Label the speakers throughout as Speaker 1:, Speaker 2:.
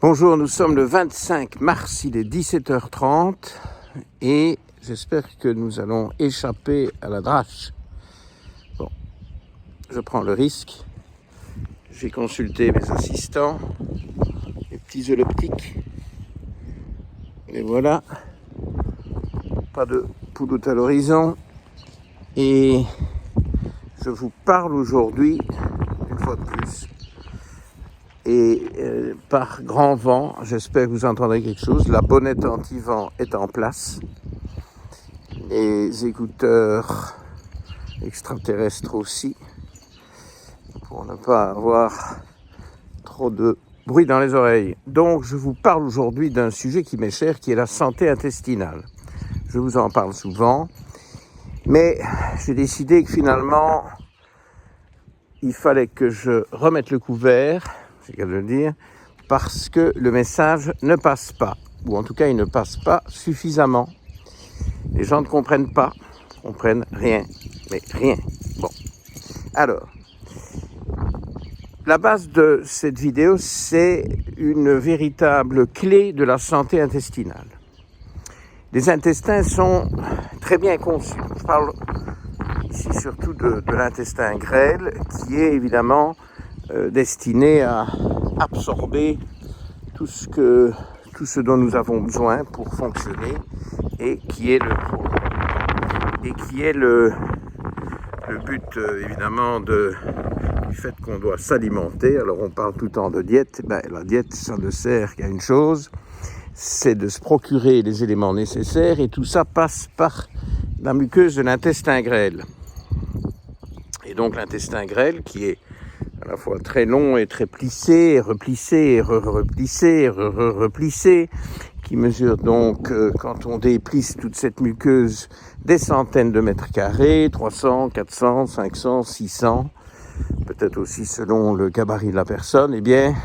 Speaker 1: Bonjour, nous sommes le 25 mars, il est 17h30 et j'espère que nous allons échapper à la drache. Bon, je prends le risque. J'ai consulté mes assistants, les petits yeux optiques. Et voilà, pas de pouloute à l'horizon. Et je vous parle aujourd'hui, une fois de plus, et par grand vent, j'espère que vous entendrez quelque chose. La bonnette anti-vent est en place. Les écouteurs extraterrestres aussi, pour ne pas avoir trop de bruit dans les oreilles. Donc je vous parle aujourd'hui d'un sujet qui m'est cher, qui est la santé intestinale. Je vous en parle souvent, mais j'ai décidé que finalement, il fallait que je remette le couvert, c'est qu'à le dire, parce que le message ne passe pas, ou en tout cas il ne passe pas suffisamment. Les gens ne comprennent pas, comprennent rien, mais rien. Bon, alors, la base de cette vidéo, c'est une véritable clé de la santé intestinale. Les intestins sont très bien conçus. Je parle ici surtout de l'intestin grêle, qui est évidemment destiné à absorber tout ce dont nous avons besoin pour fonctionner et qui est le but évidemment du fait qu'on doit s'alimenter. Alors on parle tout le temps de diète. La diète, ça ne sert qu'à une chose, c'est de se procurer les éléments nécessaires, et tout ça passe par la muqueuse de l'intestin grêle. Et donc l'intestin grêle, qui est à la fois très long et très plissé, replissé, replissé, replissé, qui mesure donc, quand on déplisse toute cette muqueuse, des centaines de mètres carrés, 300, 400, 500, 600, peut-être aussi selon le gabarit de la personne. Eh bien,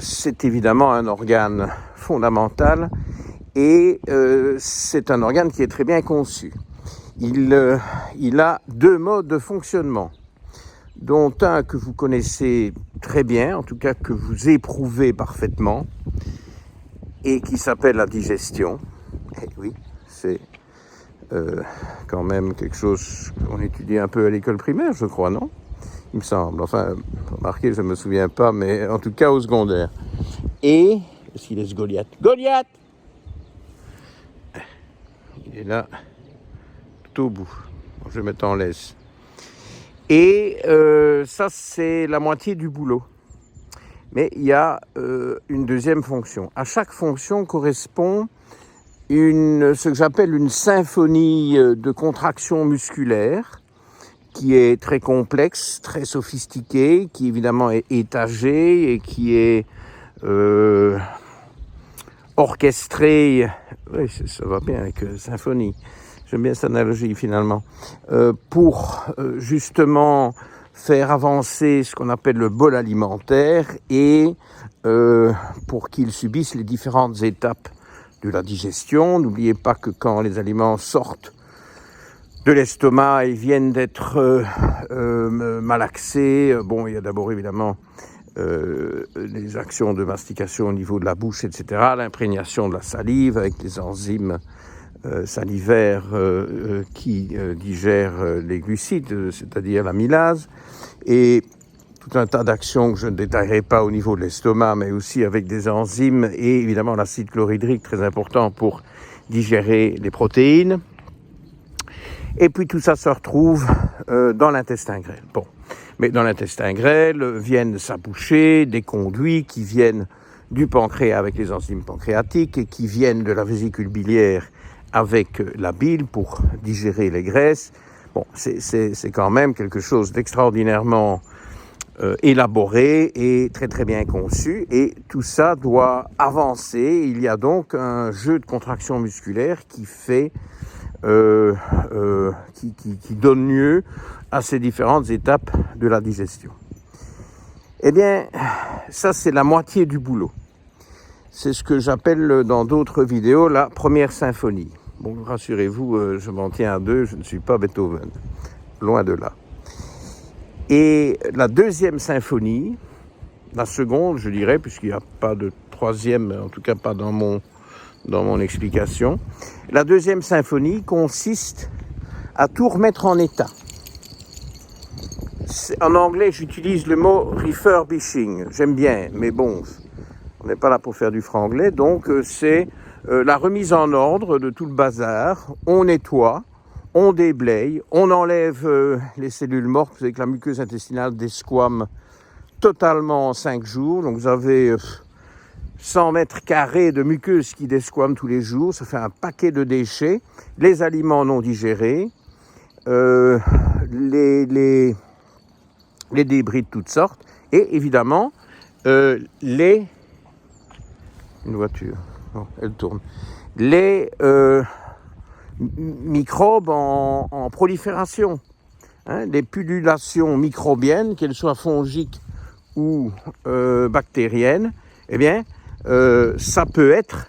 Speaker 1: c'est évidemment un organe fondamental, et c'est un organe qui est très bien conçu. Il a deux modes de fonctionnement, dont un que vous connaissez très bien, en tout cas que vous éprouvez parfaitement, et qui s'appelle la digestion. Et oui, c'est quand même quelque chose qu'on étudie un peu à l'école primaire, je crois, non ? Il me semble. Enfin, remarquez, je ne me souviens pas, mais en tout cas au secondaire. Et, est-ce qu'il est Goliath ? Goliath ! Il est là, tout au bout. Bon, je vais mettre en laisse. Et ça, c'est la moitié du boulot. Mais il y a une deuxième fonction. À chaque fonction correspond ce que j'appelle une symphonie de contractions musculaires, qui est très complexe, très sophistiquée, qui évidemment est étagée et qui est orchestrée. Oui, ça va bien avec symphonie. J'aime bien cette analogie finalement. Pour justement faire avancer ce qu'on appelle le bol alimentaire, et pour qu'il subisse les différentes étapes de la digestion. N'oubliez pas que quand les aliments sortent de l'estomac et viennent d'être malaxés, il y a d'abord évidemment les actions de mastication au niveau de la bouche, etc., l'imprégnation de la salive avec les enzymes salivaires qui digèrent les glucides, c'est-à-dire l'amylase, et tout un tas d'actions que je ne détaillerai pas au niveau de l'estomac, mais aussi avec des enzymes et évidemment l'acide chlorhydrique, très important pour digérer les protéines. Et puis tout ça se retrouve dans l'intestin grêle. Bon, mais dans l'intestin grêle viennent s'aboucher des conduits qui viennent du pancréas avec les enzymes pancréatiques, et qui viennent de la vésicule biliaire avec la bile pour digérer les graisses. Bon, c'est quand même quelque chose d'extraordinairement élaboré et très très bien conçu, et tout ça doit avancer. Il y a donc un jeu de contraction musculaire qui fait qui donne lieu à ces différentes étapes de la digestion. Eh bien, ça c'est la moitié du boulot. C'est ce que j'appelle dans d'autres vidéos la première symphonie. Bon, rassurez-vous, je m'en tiens à deux, je ne suis pas Beethoven, loin de là. Et la deuxième symphonie, la seconde, je dirais, puisqu'il n'y a pas de troisième, en tout cas pas dans mon explication. La deuxième symphonie consiste à tout remettre en état. En anglais, j'utilise le mot refurbishing. J'aime bien, mais bon, on n'est pas là pour faire du franglais. Donc, c'est la remise en ordre de tout le bazar. On nettoie, on déblaye, on enlève les cellules mortes avec la muqueuse intestinale desquame totalement en 5 jours. Donc, vous avez 100 mètres carrés de muqueuse qui desquame tous les jours. Ça fait un paquet de déchets. Les aliments non digérés. Les débris de toutes sortes et évidemment une voiture, non, elle tourne, les microbes en prolifération, les pullulations microbiennes, qu'elles soient fongiques ou bactériennes, eh bien ça peut être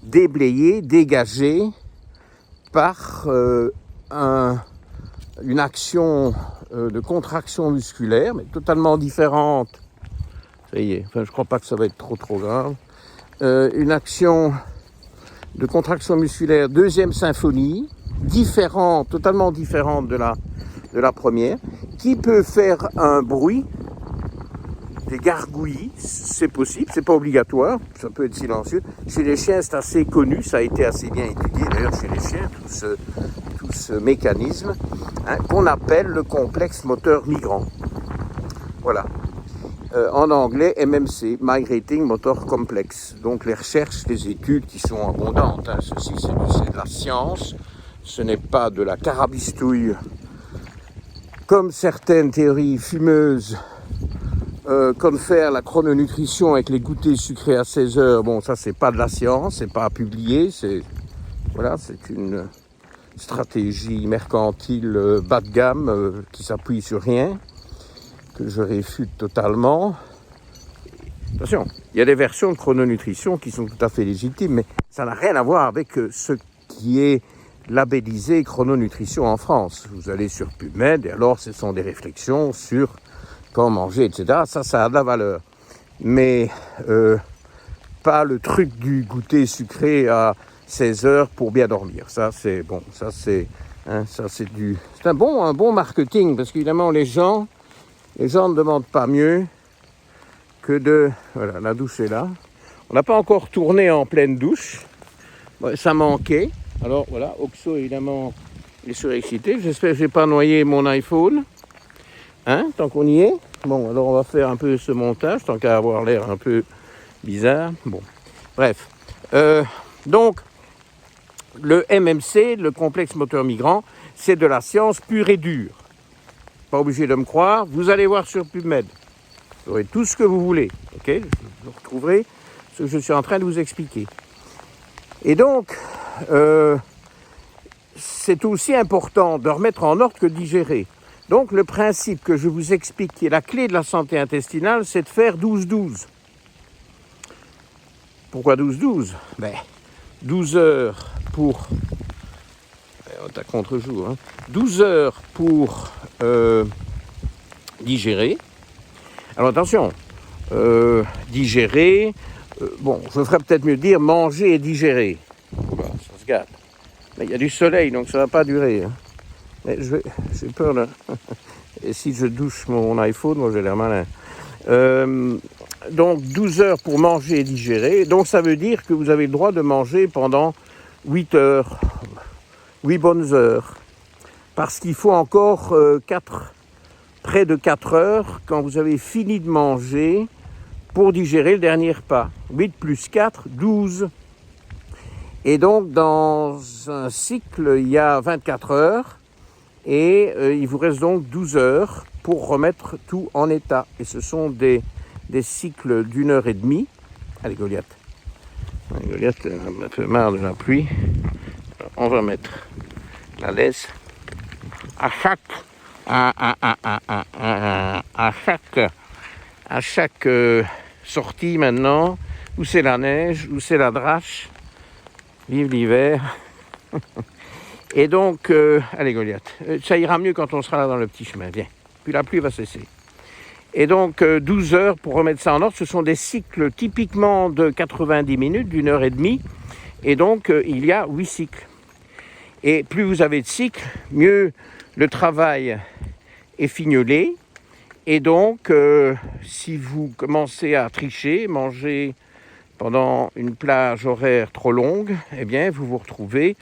Speaker 1: déblayé, dégagé par une action de contraction musculaire, mais totalement différente. Ça y est, enfin, je ne crois pas que ça va être trop grave. Une action de contraction musculaire, deuxième symphonie, différente, totalement différente de la première, qui peut faire un bruit, des gargouillis, c'est possible, c'est pas obligatoire, ça peut être silencieux. Chez les chiens, c'est assez connu, ça a été assez bien étudié d'ailleurs chez les chiens, tout ce mécanisme qu'on appelle le complexe moteur migrant. Voilà. En anglais, MMC, Migrating Motor Complex. Donc les recherches, les études qui sont abondantes. Ceci, c'est de la science, ce n'est pas de la carabistouille comme certaines théories fumeuses, comme faire la chrononutrition avec les goûters sucrés à 16 heures. Bon, ça, c'est pas de la science, c'est pas à publier, c'est une stratégie mercantile bas de gamme qui s'appuie sur rien, que je réfute totalement. Attention, il y a des versions de chrononutrition qui sont tout à fait légitimes, mais ça n'a rien à voir avec ce qui est labellisé chrononutrition en France. Vous allez sur PubMed et alors ce sont des réflexions sur comment manger, etc. Ça a de la valeur. Mais pas le truc du goûter sucré à 16 heures pour bien dormir. Ça, c'est bon. C'est un bon marketing parce qu'évidemment, les gens ne demandent pas mieux que de... Voilà, la douche est là. On n'a pas encore tourné en pleine douche. Ouais, ça manquait. Alors voilà, Oxo évidemment est surexcité. J'espère que je n'ai pas noyé mon iPhone. Tant qu'on y est. Bon, alors on va faire un peu ce montage, tant qu'à avoir l'air un peu bizarre. Bon, bref. Donc, le MMC, le complexe moteur migrant, c'est de la science pure et dure. Pas obligé de me croire. Vous allez voir sur PubMed. Vous aurez tout ce que vous voulez. Ok, vous retrouverez ce que je suis en train de vous expliquer. Et donc, c'est aussi important de remettre en ordre que de digérer. Donc, le principe que je vous explique, qui est la clé de la santé intestinale, c'est de faire 12-12. Pourquoi 12-12 ? 12 heures pour... On est à contre-jour. 12 heures pour digérer. Alors, attention, digérer... bon, je ferais peut-être mieux dire manger et digérer. Ça se gâte. Mais il y a du soleil, donc ça ne va pas durer. Mais j'ai peur là. Et si je douche mon iPhone, moi j'ai l'air malin. Donc 12 heures pour manger et digérer. Donc ça veut dire que vous avez le droit de manger pendant 8 heures. 8 bonnes heures. Parce qu'il faut encore près de 4 heures quand vous avez fini de manger pour digérer le dernier repas. 8 plus 4, 12. Et donc dans un cycle, il y a 24 heures. Et il vous reste donc 12 heures pour remettre tout en état. Et ce sont des cycles d'1 heure et demie. Allez, Goliath. Goliath a un peu marre de la pluie. Alors, on va mettre la laisse. À chaque sortie maintenant, où c'est la neige, où c'est la drache. Vive l'hiver. Et donc, allez Goliath, ça ira mieux quand on sera là dans le petit chemin, viens. Puis la pluie va cesser. Et donc 12 heures pour remettre ça en ordre, ce sont des cycles typiquement de 90 minutes, d'une heure et demie. Et donc il y a 8 cycles. Et plus vous avez de cycles, mieux le travail est fignolé. Et donc si vous commencez à tricher, manger pendant une plage horaire trop longue, eh bien vous vous retrouvez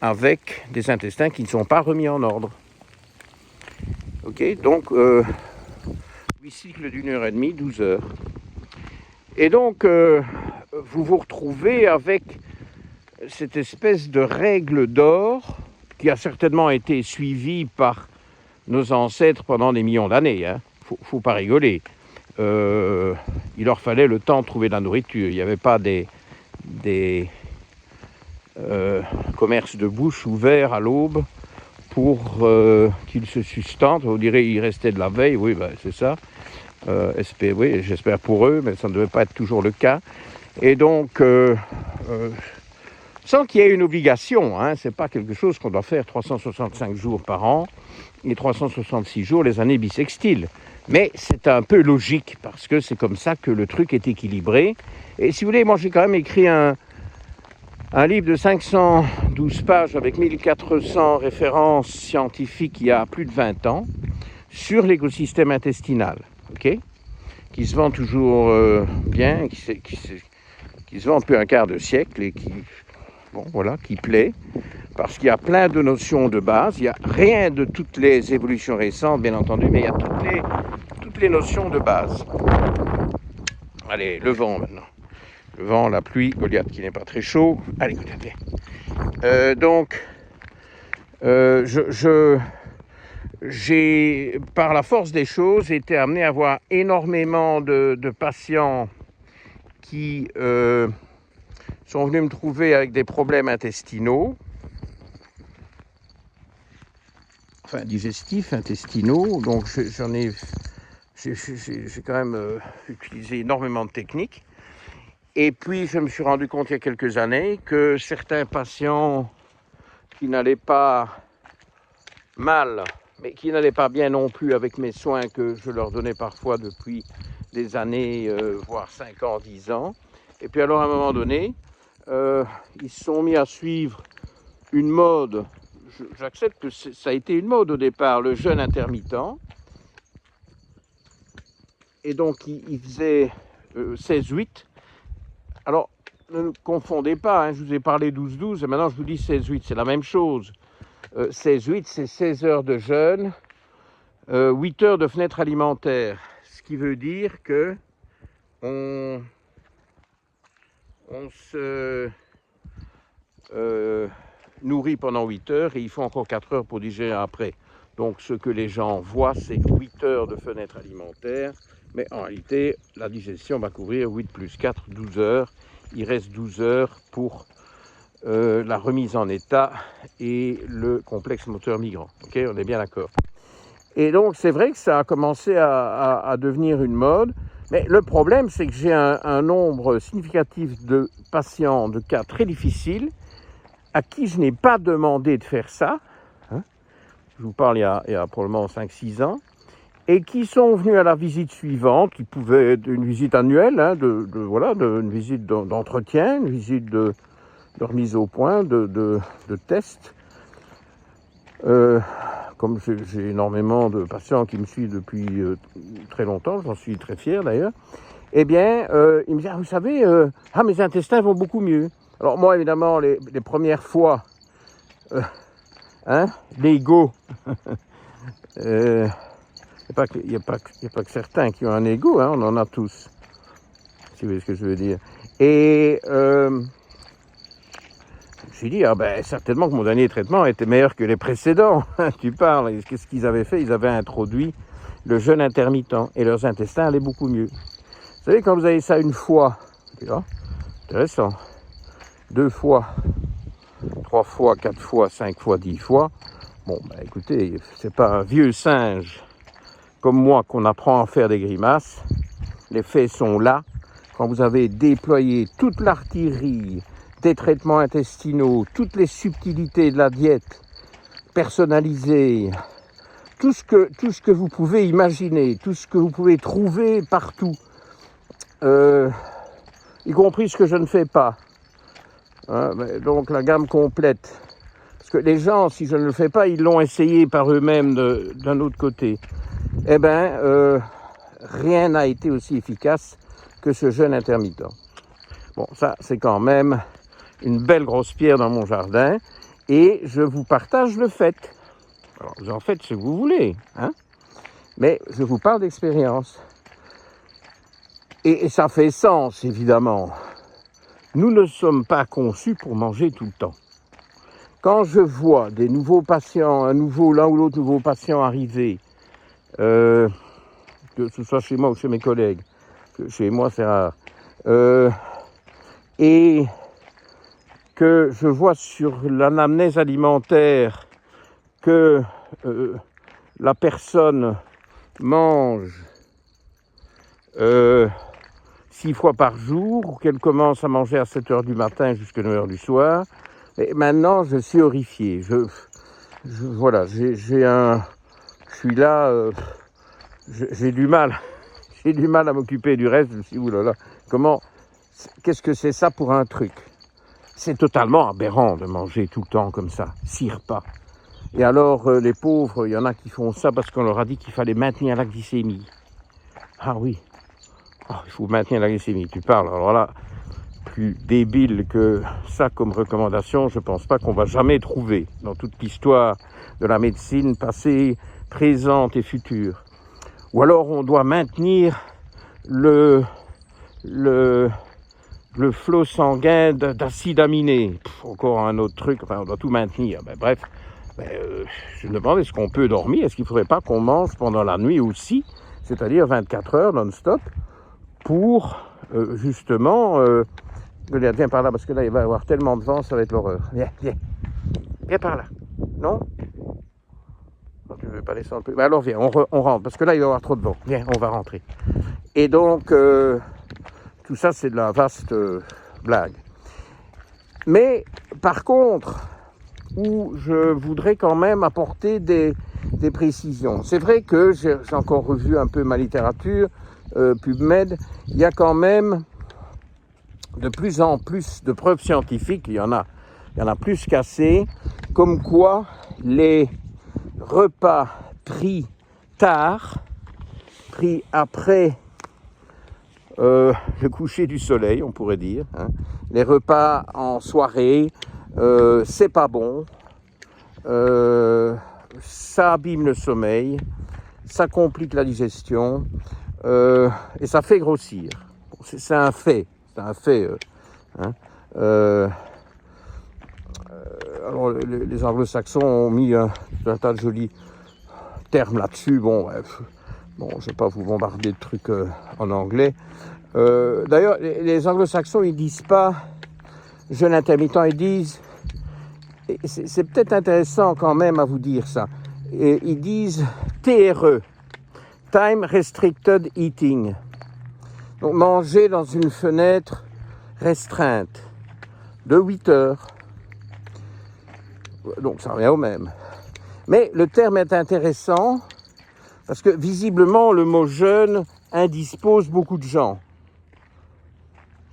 Speaker 1: avec des intestins qui ne sont pas remis en ordre. Ok, donc 8 cycles d'une heure et demie, 12 heures. Et donc vous vous retrouvez avec cette espèce de règle d'or qui a certainement été suivie par nos ancêtres pendant des millions d'années. Hein. Faut pas rigoler. Il leur fallait le temps de trouver de la nourriture. Il n'y avait pas des commerces de bouche ouverts à l'aube pour qu'ils se sustentent. Vous direz, il restait de la veille. Oui, ben, c'est ça. Oui, j'espère pour eux, mais ça ne devait pas être toujours le cas. Et donc, sans qu'il y ait une obligation, hein, ce n'est pas quelque chose qu'on doit faire 365 jours par an et 366 jours les années bissextiles. Mais c'est un peu logique parce que c'est comme ça que le truc est équilibré. Et si vous voulez, moi j'ai quand même écrit un livre de 512 pages avec 1400 références scientifiques il y a plus de 20 ans sur l'écosystème intestinal, okay, qui se vend toujours bien, qui se vend depuis un quart de siècle et qui plaît, parce qu'il y a plein de notions de base. Il n'y a rien de toutes les évolutions récentes, bien entendu, mais il y a toutes les notions de base. Allez, le vent maintenant. Le vent, la pluie, Goliath qui n'est pas très chaud. Allez, Goliath, viens. J'ai, par la force des choses, été amené à voir énormément de patients qui sont venus me trouver avec des problèmes intestinaux, enfin digestifs, intestinaux. Donc j'ai quand même utilisé énormément de techniques. Et puis je me suis rendu compte il y a quelques années que certains patients qui n'allaient pas mal, mais qui n'allaient pas bien non plus avec mes soins que je leur donnais parfois depuis des années, voire 5 ans, 10 ans. Et puis alors à un moment donné, ils se sont mis à suivre une mode. J'accepte que ça a été une mode au départ, le jeûne intermittent. Et donc ils faisaient 16-8. Alors ne confondez pas, hein, je vous ai parlé 12-12 et maintenant je vous dis 16-8, c'est la même chose. 16-8, c'est 16 heures de jeûne, 8 heures de fenêtre alimentaire. Ce qui veut dire que on se nourrit pendant 8 heures et il faut encore 4 heures pour digérer après. Donc ce que les gens voient, c'est 8 heures de fenêtre alimentaire, mais en réalité, la digestion va couvrir 8 plus 4, 12 heures. Il reste 12 heures pour la remise en état et le complexe moteur migrant. Ok, on est bien d'accord. Et donc c'est vrai que ça a commencé à devenir une mode, mais le problème c'est que j'ai un nombre significatif de patients de cas très difficiles à qui je n'ai pas demandé de faire ça, hein, je vous parle il y a probablement 5-6 ans, et qui sont venus à la visite suivante, qui pouvait être une visite annuelle, hein, une visite d'entretien, une visite de remise au point, de test. Comme j'ai énormément de patients qui me suivent depuis très longtemps, j'en suis très fier d'ailleurs, eh bien, ils me disent, vous savez, mes intestins vont beaucoup mieux. Alors moi, évidemment, les premières fois, l'ego, il n'y a pas que certains qui ont un ego, hein, on en a tous, si vous voyez ce que je veux dire. Et j'ai dit, certainement que mon dernier traitement était meilleur que les précédents. Tu parles, qu'est-ce qu'ils avaient fait? Ils avaient introduit le jeûne intermittent et leurs intestins allaient beaucoup mieux. Vous savez, quand vous avez ça une fois, intéressant, 2 fois, 3 fois, 4 fois, 5 fois, 10 fois, écoutez, c'est pas un vieux singe comme moi qu'on apprend à faire des grimaces. Les faits sont là. Quand vous avez déployé toute l'artillerie des traitements intestinaux, toutes les subtilités de la diète personnalisée, tout ce que vous pouvez imaginer, tout ce que vous pouvez trouver partout, y compris ce que je ne fais pas. Hein, donc la gamme complète. Parce que les gens, si je ne le fais pas, ils l'ont essayé par eux-mêmes d'un autre côté. Eh bien, rien n'a été aussi efficace que ce jeûne intermittent. Bon, ça, c'est quand même une belle grosse pierre dans mon jardin. Et je vous partage le fait. Alors, vous en faites ce que vous voulez, hein, mais je vous parle d'expérience. Et ça fait sens, évidemment. Nous ne sommes pas conçus pour manger tout le temps. Quand je vois des nouveaux patients, l'un ou l'autre nouveau patient arriver, que ce soit chez moi ou chez mes collègues, que chez moi c'est rare, et que je vois sur l'anamnèse alimentaire que la personne mange 6 fois par jour, ou qu'elle commence à manger à 7 heures du matin jusqu'à 9 heures du soir, et maintenant je suis horrifié. Voilà, je suis là, j'ai du mal à m'occuper du reste. Je me suis dit, oulala, qu'est-ce que c'est ça pour un truc? C'est totalement aberrant de manger tout le temps comme ça, 6 repas. Et alors, les pauvres, il y en a qui font ça parce qu'on leur a dit qu'il fallait maintenir la glycémie. Ah oui, il faut maintenir la glycémie, tu parles. Alors là, plus débile que ça comme recommandation, je ne pense pas qu'on va jamais trouver dans toute l'histoire de la médecine passée, présente et future. Ou alors on doit maintenir le flot sanguin d'acide aminé. Encore un autre truc, enfin on doit tout maintenir. Bref, je me demande, est-ce qu'on peut dormir? Est-ce qu'il ne faudrait pas qu'on mange pendant la nuit aussi, c'est-à-dire 24 heures non-stop, pour justement... viens par là, parce que là il va y avoir tellement de vent, ça va être l'horreur. Viens par là. Non? Non, tu ne veux pas descendre plus. Alors viens, on rentre, parce que là il va y avoir trop de vent. Viens, on va rentrer. Et donc, tout ça c'est de la vaste blague. Mais par contre, où je voudrais quand même apporter des précisions. C'est vrai que j'ai encore revu un peu ma littérature, PubMed, il y a quand même de plus en plus de preuves scientifiques, il y en a plus qu'assez, comme quoi les repas pris tard, pris après le coucher du soleil, on pourrait dire, hein, les repas en soirée, c'est pas bon, ça abîme le sommeil, ça complique la digestion et ça fait grossir. C'est un fait. C'est un fait. Alors, les anglo-saxons ont mis un tas de jolis termes là-dessus. Bon, je ne vais pas vous bombarder de trucs en anglais. D'ailleurs, les anglo-saxons, ils ne disent pas jeûne intermittent, ils disent... C'est peut-être intéressant quand même à vous dire ça. Et ils disent TRE, Time Restricted Eating. Donc manger dans une fenêtre restreinte de 8 heures. Donc ça revient au même. Mais le terme est intéressant parce que visiblement le mot jeûne indispose beaucoup de gens.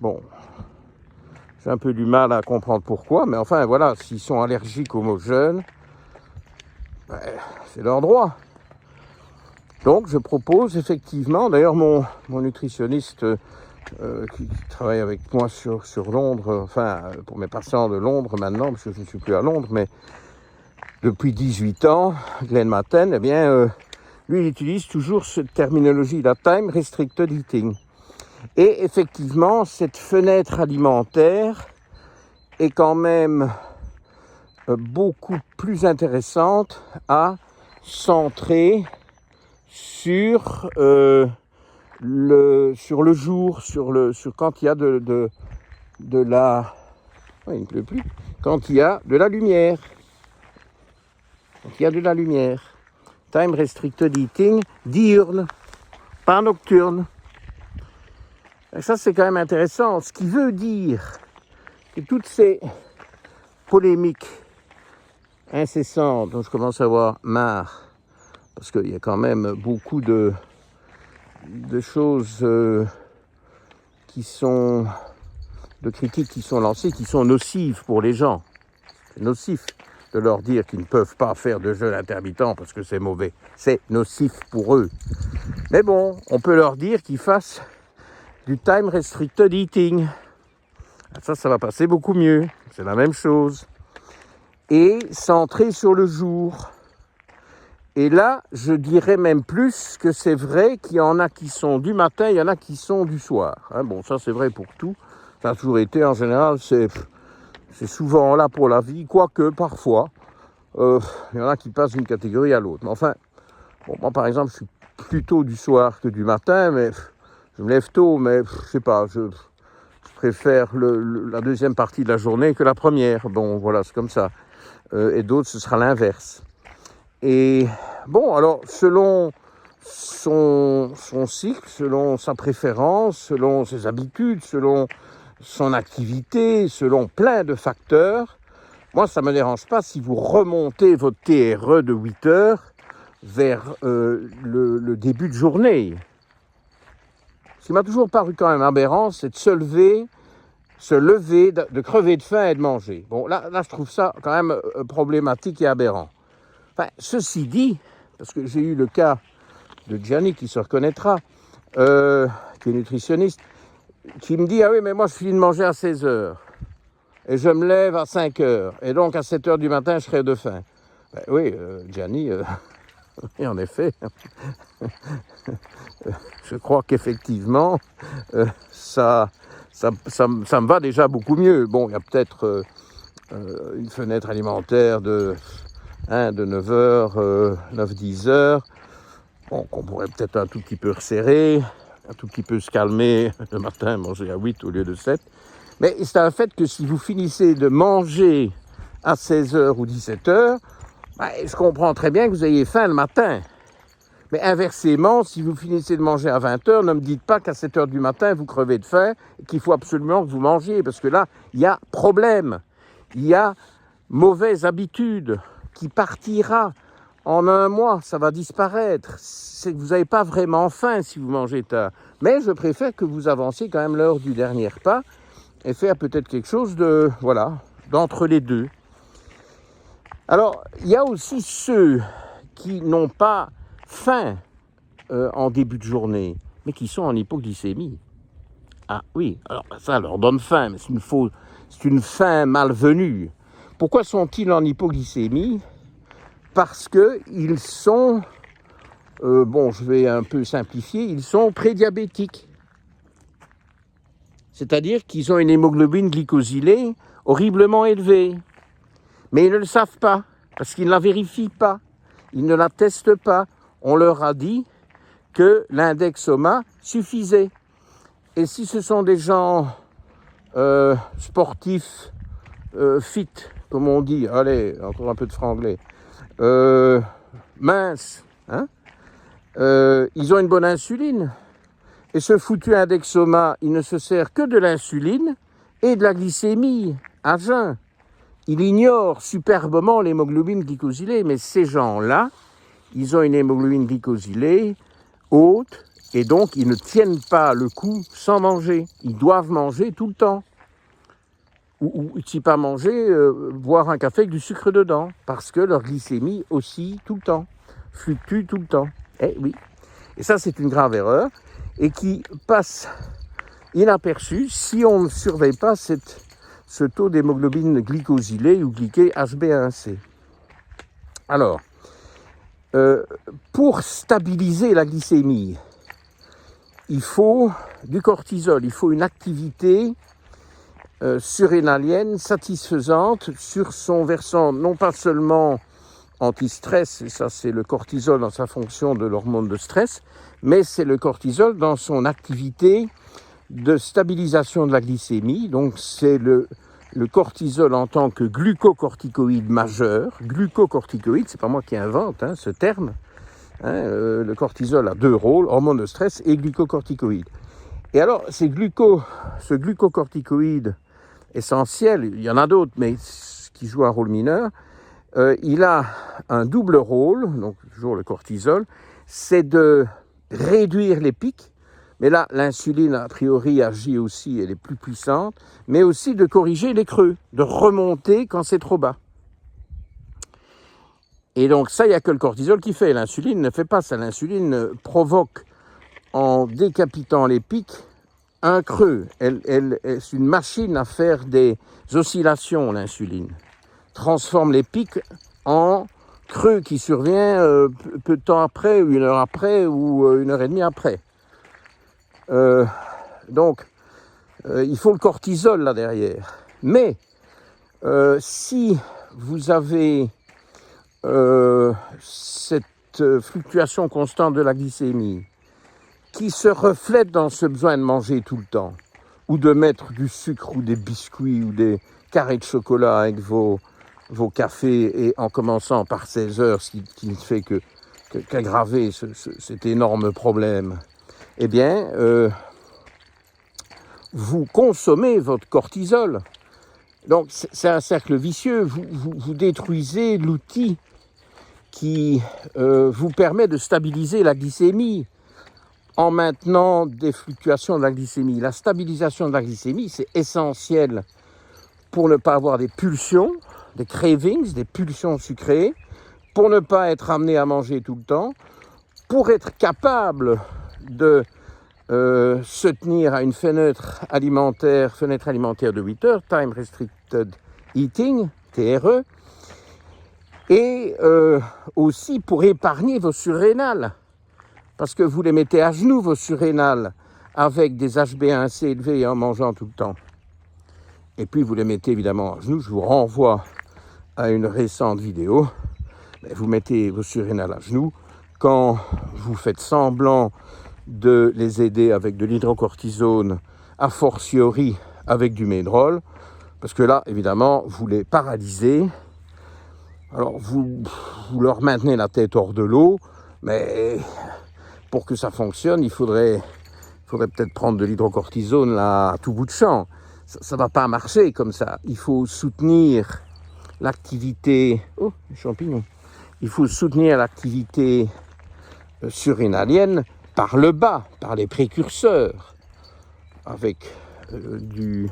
Speaker 1: Bon, j'ai un peu du mal à comprendre pourquoi, mais enfin voilà, s'ils sont allergiques au mot jeûne, c'est leur droit. Donc je propose effectivement, d'ailleurs mon nutritionniste qui travaille avec moi sur Londres, enfin pour mes patients de Londres maintenant, parce que je ne suis plus à Londres, mais depuis 18 ans, Glenn Matten, eh bien lui il utilise toujours cette terminologie, la time restricted eating. Et effectivement, cette fenêtre alimentaire est quand même beaucoup plus intéressante à centrer sur le jour, sur quand il y a de la... il ne pleut plus. Quand il y a de la lumière. Quand il y a de la lumière. Time restricted eating diurne, pas nocturne. Et ça, c'est quand même intéressant. Ce qui veut dire que toutes ces polémiques incessantes dont je commence à avoir marre parce qu'il y a quand même beaucoup de choses de critiques qui sont lancées, qui sont nocives pour les gens. C'est nocif de leur dire qu'ils ne peuvent pas faire de jeûne intermittent parce que c'est mauvais. C'est nocif pour eux. Mais bon, on peut leur dire qu'ils fassent du time restricted eating. Ça va passer beaucoup mieux. C'est la même chose. Et centré sur le jour. Et là, je dirais même plus que c'est vrai qu'il y en a qui sont du matin, il y en a qui sont du soir. Bon, ça c'est vrai pour tout. Ça a toujours été, en général, c'est souvent là pour la vie, quoique parfois, il y en a qui passent d'une catégorie à l'autre. Mais enfin, bon, moi par exemple, je suis plutôt du soir que du matin, mais je me lève tôt, mais je sais pas, je préfère la deuxième partie de la journée que la première. Bon, voilà, c'est comme ça. Et d'autres, ce sera l'inverse. Et bon, alors, selon son cycle, selon sa préférence, selon ses habitudes, selon son activité, selon plein de facteurs, moi, ça ne me dérange pas si vous remontez votre TRE de 8 heures vers le début de journée. Ce qui m'a toujours paru quand même aberrant, c'est de se lever, de crever de faim et de manger. Bon, là je trouve ça quand même problématique et aberrant. Enfin, ceci dit, parce que j'ai eu le cas de Gianni qui se reconnaîtra, qui est nutritionniste, qui me dit « Ah oui, mais moi je finis de manger à 16 heures et je me lève à 5 heures et donc à 7 heures du matin je crève de faim. » Oui, Gianni, et en effet, je crois qu'effectivement, ça me va déjà beaucoup mieux. Bon, il y a peut-être une fenêtre alimentaire de 9h, 9-10 heures, bon, qu'on pourrait peut-être un tout petit peu resserrer, un tout petit peu se calmer le matin, manger à 8 au lieu de 7. Mais c'est un fait que si vous finissez de manger à 16h ou 17h, je comprends très bien que vous ayez faim le matin. Mais inversement, si vous finissez de manger à 20h, ne me dites pas qu'à 7h du matin, vous crevez de faim et qu'il faut absolument que vous mangiez. Parce que là, il y a problème. Il y a mauvaise habitude qui partira en un mois. Ça va disparaître. C'est que vous n'avez pas vraiment faim si vous mangez tard. Mais je préfère que vous avanciez quand même l'heure du dernier repas et faire peut-être quelque chose d'entre les deux. Alors, il y a aussi ceux qui n'ont pas faim en début de journée, mais qui sont en hypoglycémie. Ah oui, alors ça leur donne faim, mais c'est une faim malvenue. Pourquoi sont-ils en hypoglycémie ? Parce qu'ils sont, je vais un peu simplifier, ils sont prédiabétiques. C'est-à-dire qu'ils ont une hémoglobine glycosylée horriblement élevée. Mais ils ne le savent pas, parce qu'ils ne la vérifient pas, ils ne la testent pas. On leur a dit que l'index OMA suffisait. Et si ce sont des gens sportifs, fit, comme on dit, allez, encore un peu de franglais, minces, ils ont une bonne insuline. Et ce foutu index OMA, il ne se sert que de l'insuline et de la glycémie à jeun. Il ignore superbement l'hémoglobine glycosylée, mais ces gens-là, ils ont une hémoglobine glycosylée haute et donc ils ne tiennent pas le coup sans manger. Ils doivent manger tout le temps. Ou si pas manger, boire un café avec du sucre dedans, parce que leur glycémie oscille tout le temps, fluctue tout le temps. Eh oui. Et ça, c'est une grave erreur et qui passe inaperçue si on ne surveille pas ce taux d'hémoglobine glycosylée ou glyquée HbA1c. Alors, pour stabiliser la glycémie, il faut du cortisol, il faut une activité surrénalienne satisfaisante sur son versant, non pas seulement anti-stress, et ça c'est le cortisol dans sa fonction de l'hormone de stress, mais c'est le cortisol dans son activité de stabilisation de la glycémie. Donc c'est le cortisol en tant que glucocorticoïde majeur. Glucocorticoïde, c'est pas moi qui invente ce terme. Le cortisol a deux rôles, hormone de stress et glucocorticoïde. Et alors, ce glucocorticoïde essentiel, il y en a d'autres, mais qui jouent un rôle mineur, il a un double rôle, donc toujours le cortisol, c'est de réduire les pics, mais là, l'insuline, a priori, agit aussi, elle est plus puissante, mais aussi de corriger les creux, de remonter quand c'est trop bas. Et donc ça, il n'y a que le cortisol qui fait. L'insuline ne fait pas ça. L'insuline provoque, en décapitant les pics, un creux. C'est une machine à faire des oscillations, l'insuline. Transforme les pics en creux qui survient peu de temps après, ou 1 heure après, ou 1 heure et demie après. Donc, il faut le cortisol là derrière. Mais, si vous avez cette fluctuation constante de la glycémie qui se reflète dans ce besoin de manger tout le temps, ou de mettre du sucre ou des biscuits ou des carrés de chocolat avec vos cafés, et en commençant par 16 heures, ce qui ne fait qu'aggraver cet énorme problème, eh bien, vous consommez votre cortisol. Donc, c'est un cercle vicieux. Vous détruisez l'outil qui vous permet de stabiliser la glycémie en maintenant des fluctuations de la glycémie. La stabilisation de la glycémie, c'est essentiel pour ne pas avoir des pulsions, des cravings, des pulsions sucrées, pour ne pas être amené à manger tout le temps, pour être capable de se tenir à une fenêtre alimentaire de 8 heures, Time Restricted Eating, TRE, et aussi pour épargner vos surrénales, parce que vous les mettez à genoux, vos surrénales, avec des HbA1c élevés en mangeant tout le temps. Et puis vous les mettez évidemment à genoux. Je vous renvoie à une récente vidéo. Vous mettez vos surrénales à genoux quand vous faites semblant de les aider avec de l'hydrocortisone, a fortiori avec du Medrol, parce que là, évidemment, vous les paralysez. Alors, vous leur maintenez la tête hors de l'eau, mais pour que ça fonctionne, il faudrait peut-être prendre de l'hydrocortisone là, à tout bout de champ. Ça ne va pas marcher comme ça. Il faut soutenir l'activité... Oh, les champignons. Il faut soutenir l'activité surrénalienne par le bas, par les précurseurs, avec de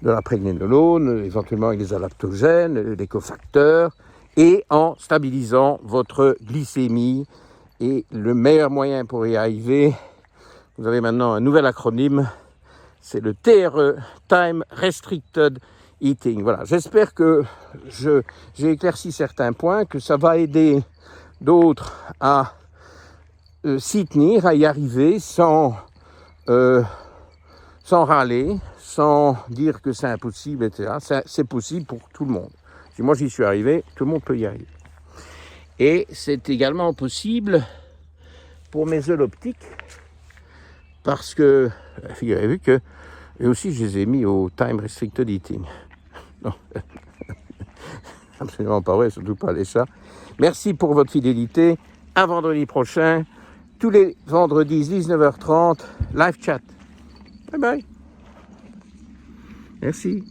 Speaker 1: la prégnénolone, éventuellement avec des alactogènes, des cofacteurs, et en stabilisant votre glycémie. Et le meilleur moyen pour y arriver, vous avez maintenant un nouvel acronyme, c'est le TRE, Time Restricted Eating. Voilà, j'espère que j'ai éclairci certains points, que ça va aider d'autres à s'y tenir, à y arriver sans râler, sans dire que c'est impossible, etc. C'est possible pour tout le monde. Si moi j'y suis arrivé, tout le monde peut y arriver. Et c'est également possible pour mes œufs optiques, parce que, figurez-vous que, eux aussi je les ai mis au Time Restricted Eating. Non, absolument pas vrai, surtout pas les chats. Merci pour votre fidélité. À vendredi prochain, tous les vendredis 19h30, live chat. Bye bye. Merci.